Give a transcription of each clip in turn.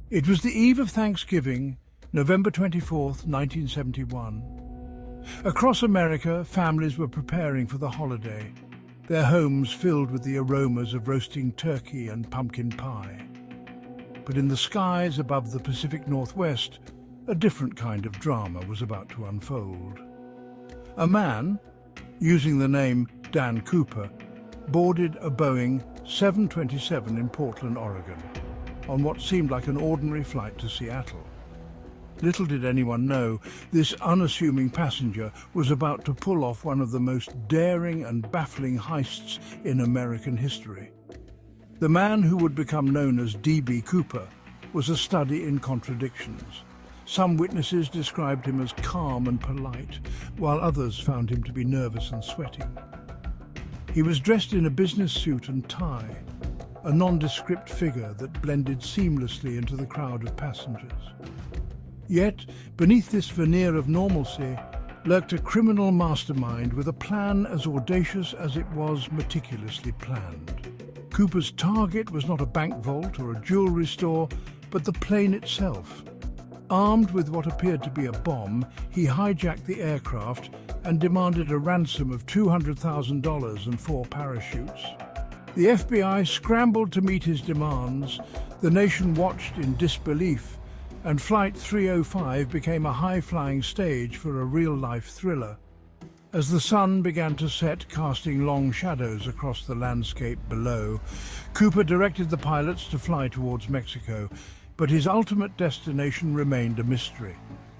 It was the eve of Thanksgiving, November 24th, 1971. Across America, families were preparing for the holiday, their homes filled with the aromas of roasting turkey and pumpkin pie. But in the skies above the Pacific Northwest, a different kind of drama was about to unfold. A man, using the name Dan Cooper, boarded a Boeing 727 in Portland, Oregon, on what seemed like an ordinary flight to Seattle. Little did anyone know, this unassuming passenger was about to pull off one of the most daring and baffling heists in American history. The man who would become known as D.B. Cooper was a study in contradictions. Some witnesses described him as calm and polite, while others found him to be nervous and sweating. He was dressed in a business suit and tie, a nondescript figure that blended seamlessly into the crowd of passengers. Yet, beneath this veneer of normalcy, lurked a criminal mastermind with a plan as audacious as it was meticulously planned. Cooper's target was not a bank vault or a jewelry store, but the plane itself. Armed with what appeared to be a bomb, he hijacked the aircraft and demanded a ransom of $200,000 and 4 parachutes. The FBI scrambled to meet his demands, the nation watched in disbelief, and Flight 305 became a high-flying stage for a real-life thriller. As the sun began to set, casting long shadows across the landscape below, Cooper directed the pilots to fly towards Mexico, but his ultimate destination remained a mystery.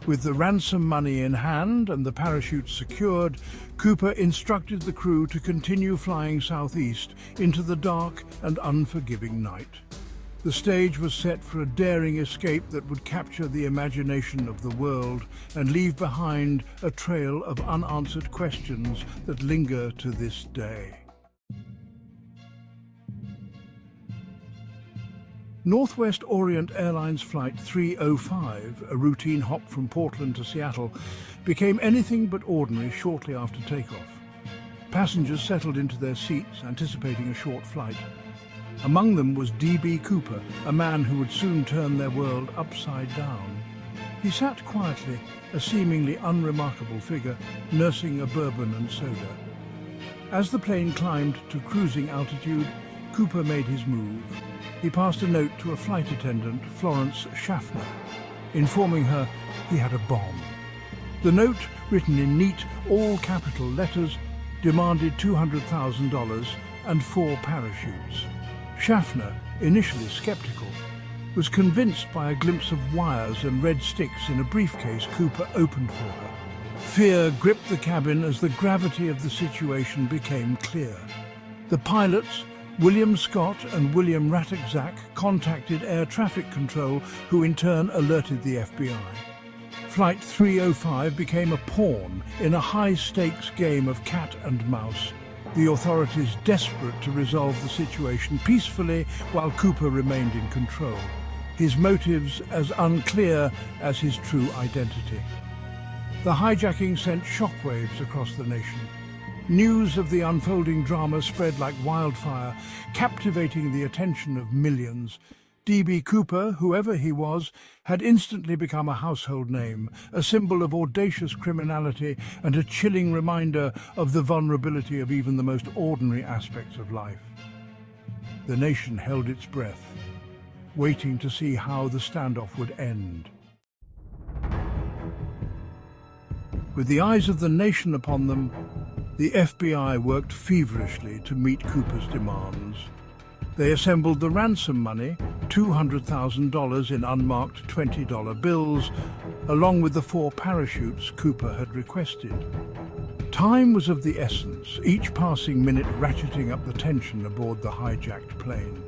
With the ransom money in hand and the parachute secured, Cooper instructed the crew to continue flying southeast into the dark and unforgiving night. The stage was set for a daring escape that would capture the imagination of the world and leave behind a trail of unanswered questions that linger to this day. Northwest Orient Airlines Flight 305, a routine hop from Portland to Seattle, became anything but ordinary shortly after takeoff. Passengers settled into their seats, anticipating a short flight. Among them was D.B. Cooper, a man who would soon turn their world upside down. He sat quietly, a seemingly unremarkable figure, nursing a bourbon and soda. As the plane climbed to cruising altitude, Cooper made his move. He passed a note to a flight attendant, Florence Schaffner, informing her he had a bomb. The note, written in neat, all-capital letters, demanded $200,000 and 4 parachutes. Schaffner, initially skeptical, was convinced by a glimpse of wires and red sticks in a briefcase Cooper opened for her. Fear gripped the cabin as the gravity of the situation became clear. The pilots, William Scott and William Ratakzak, contacted air traffic control, who in turn alerted the FBI. Flight 305 became a pawn in a high-stakes game of cat and mouse, the authorities desperate to resolve the situation peacefully while Cooper remained in control, his motives as unclear as his true identity. The hijacking sent shockwaves across the nation. News of the unfolding drama spread like wildfire, captivating the attention of millions. D.B. Cooper, whoever he was, had instantly become a household name, a symbol of audacious criminality and a chilling reminder of the vulnerability of even the most ordinary aspects of life. The nation held its breath, waiting to see how the standoff would end. With the eyes of the nation upon them, the FBI worked feverishly to meet Cooper's demands. They assembled the ransom money, $200,000 in unmarked $20 bills, along with the 4 parachutes Cooper had requested. Time was of the essence, each passing minute ratcheting up the tension aboard the hijacked plane.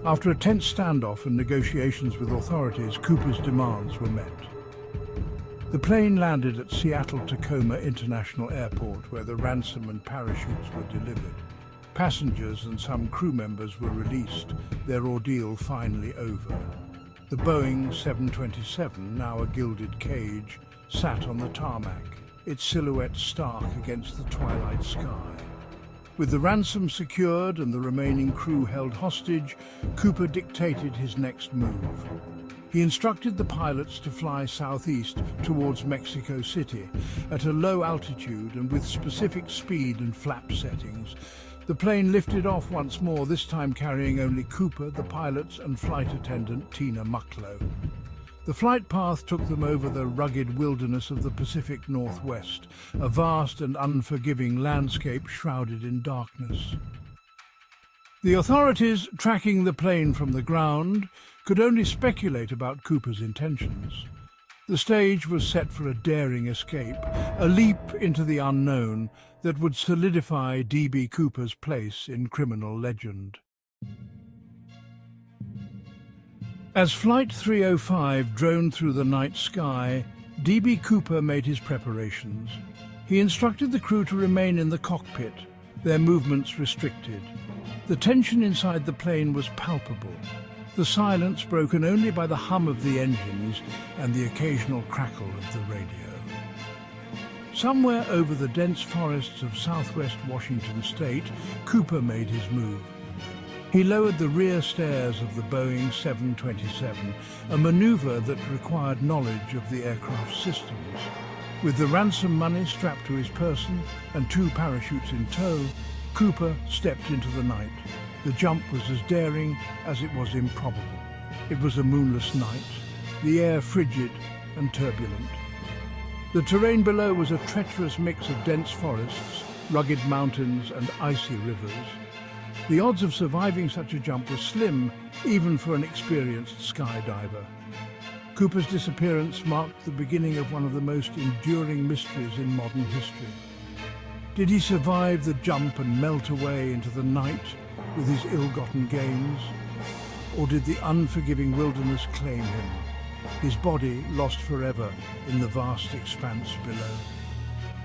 After a tense standoff and negotiations with authorities, Cooper's demands were met. The plane landed at Seattle-Tacoma International Airport, where the ransom and parachutes were delivered. Passengers and some crew members were released, their ordeal finally over. The Boeing 727, now a gilded cage, sat on the tarmac, its silhouette stark against the twilight sky. With the ransom secured and the remaining crew held hostage, Cooper dictated his next move. He instructed the pilots to fly southeast towards Mexico City at a low altitude and with specific speed and flap settings. The plane lifted off once more, this time carrying only Cooper, the pilots, and flight attendant Tina Mucklow. The flight path took them over the rugged wilderness of the Pacific Northwest, a vast and unforgiving landscape shrouded in darkness. The authorities, tracking the plane from the ground, could only speculate about Cooper's intentions. The stage was set for a daring escape, a leap into the unknown that would solidify D.B. Cooper's place in criminal legend. As Flight 305 droned through the night sky, D.B. Cooper made his preparations. He instructed the crew to remain in the cockpit, their movements restricted. The tension inside the plane was palpable, the silence broken only by the hum of the engines and the occasional crackle of the radio. Somewhere over the dense forests of southwest Washington state, Cooper made his move. He lowered the rear stairs of the Boeing 727, a maneuver that required knowledge of the aircraft's systems. With the ransom money strapped to his person and 2 parachutes in tow, Cooper stepped into the night. The jump was as daring as it was improbable. It was a moonless night, the air frigid and turbulent. The terrain below was a treacherous mix of dense forests, rugged mountains and icy rivers. The odds of surviving such a jump were slim, even for an experienced skydiver. Cooper's disappearance marked the beginning of one of the most enduring mysteries in modern history. Did he survive the jump and melt away into the night with his ill-gotten gains? Or did the unforgiving wilderness claim him, his body lost forever in the vast expanse below?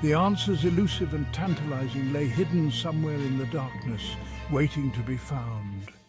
The answers, elusive and tantalizing, lay hidden somewhere in the darkness, waiting to be found.